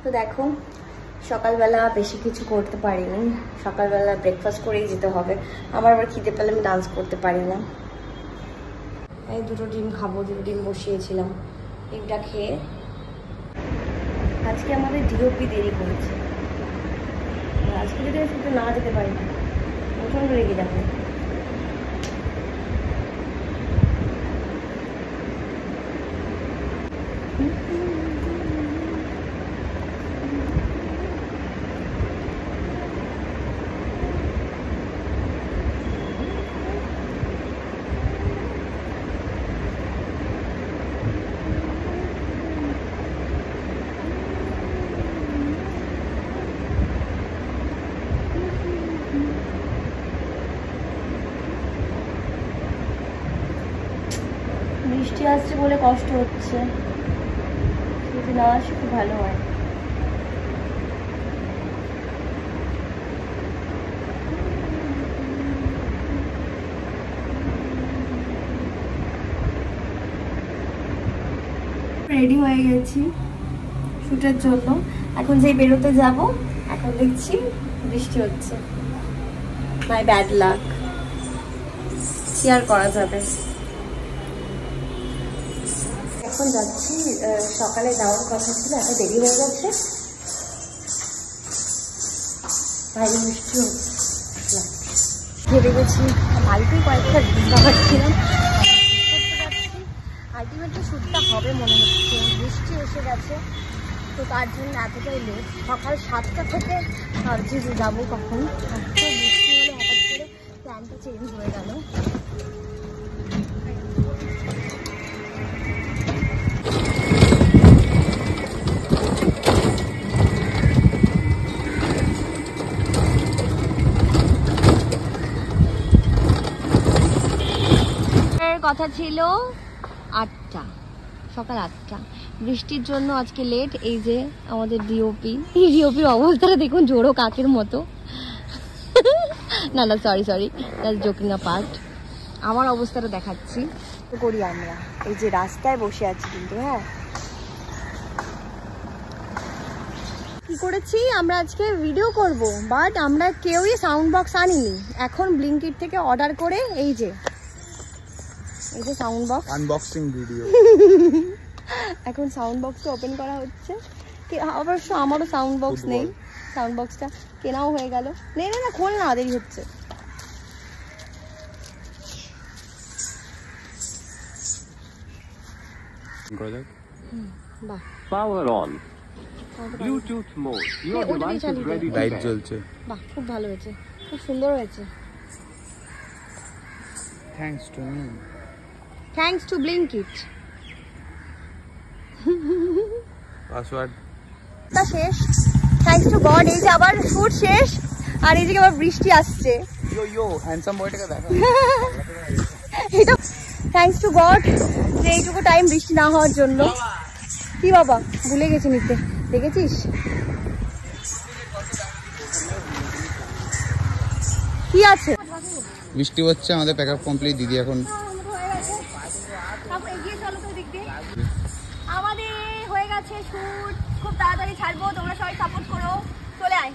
তো দেখো সকালবেলা বেশি কিছু করতে পারিনি, সকালবেলা ব্রেকফাস্ট করেই যেতে হবে। আমার আবার খিদে পেলে আমি ডান্স করতে পারি না। এই দুটো ডিম খাবো, দুটো ডিম বসিয়েছিলাম, ডিমটা খেয়ে। আজকে আমাদের ডিওপি দেরি করেছে, আজকে যদি শুধু না যেতে পারি না প্রচন্ড রেগে যাবে। বৃষ্টি আসছে বলে কষ্ট হচ্ছে, যদি না আসে খুব ভালো হয়। রেডি হয়ে গেছি শুটের জন্য, এখন যেই বেরোতে যাব, এখন দেখছি বৃষ্টি হচ্ছে। মাই ব্যাড লাক, কি আর করা যাবে। এখন যাচ্ছি, সকালে যাওয়ার কথা ছিল, এত দেরি হয়ে গেছে, বাইরে বৃষ্টি হচ্ছে। ভেবে গেছি বাড়িতেই কয়েকটা ডিব্বা পাচ্ছিলাম, আলটিমেটলি শ্যুটটা হবে মনে হচ্ছে। বৃষ্টি এসে গেছে, তো তার জন্য এতটাই লেট। সকাল 7টা থেকে ভাবছি যে যাবো কখন, বৃষ্টি হলে হঠাৎ করে প্ল্যানটা চেঞ্জ হয়ে গেল। কথা ছিল 8টা, সকাল 8টা, বৃষ্টির জন্য আজকে লেট। এই যে আমাদের ডিওপির অবস্থাটা দেখুন, জোড়ো কাকের মতো। না না, sorry that's joking a part. আমার অবস্থাটা দেখাচ্ছি তো করি। আমরা এই যে রাস্তায় বসে আছি, কিন্তু হ্যাঁ কি করেছি, আমরা আজকে ভিডিও করব, বাট আমরা কেউই সাউন্ড বক্স আনিনি। এখন ব্লিঙ্কিট থেকে অর্ডার করে এই যে সাউন্ড বক্স আনবক্সিং ভিডিও, এখন সাউন্ড বক্সটা ওপেন করা হচ্ছে। অবশ্য আমারও সাউন্ড বক্স নেই, সাউন্ড বক্সটা কেনাও হয়ে গেল। না খোল না, দেরি হচ্ছে। বাহ, power on, Bluetooth mode, your device is ready to light জ্বলছে। বাহ, খুব ভালো হয়েছে, খুব সুন্দর হয়েছে। Thanks to me, thanks to Blinkit. Password শেষ, থ্যাঙ্কস টু গড। এই যে আবার শুট শেষ, আর এই যে আবার বৃষ্টি আসছে। ইয়ো হ্যান্ডসাম বয়টাকে দেখো। এটা থ্যাঙ্কস টু গড যে এইটুকু টাইম বৃষ্টি না হওয়ার জন্য। কি বাবা, ভুলে গেছি নিতে, দেখেছিস? কি আছে? বৃষ্টি হচ্ছে, আমাদের প্যাকআপ কমপ্লিট। দিদি এখন আমাদের হয়ে গেছে শুট, খুব তাড়াতাড়ি ছাড়বো, তোমরা সবাই সাপোর্ট করো। চলে আয়।